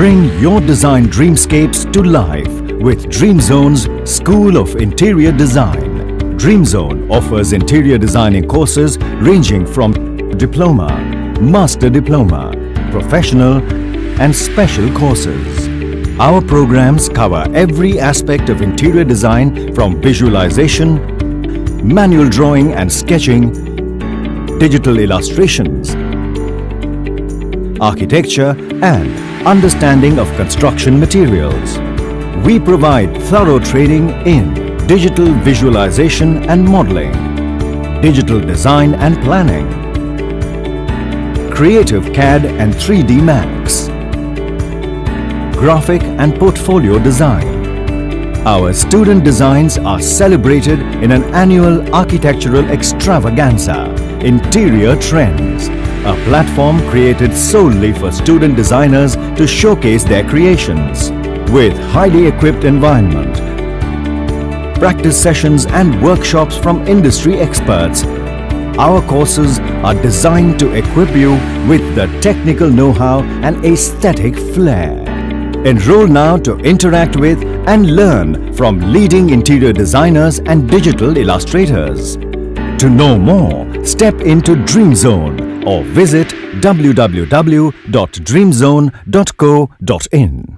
Bring your design dreamscapes to life with DreamZone's School of Interior Design. DreamZone offers interior designing courses ranging from Diploma, Master Diploma, Professional and Special courses. Our programs cover every aspect of interior design from visualization, manual drawing and sketching, digital illustrations, architecture and understanding of construction materials. We provide thorough training in digital visualization and modeling, digital design and planning, creative CAD and 3D Max, graphic and portfolio design. Our student designs are celebrated in an annual architectural extravaganza, Interior Trends, a platform created solely for student designers to showcase their creations. With highly equipped environment, practice sessions and workshops from industry experts, our courses are designed to equip you with the technical know-how and aesthetic flair. Enroll now to interact with and learn from leading interior designers and digital illustrators. To know more, step into DreamZone or visit www.dreamzone.co.in.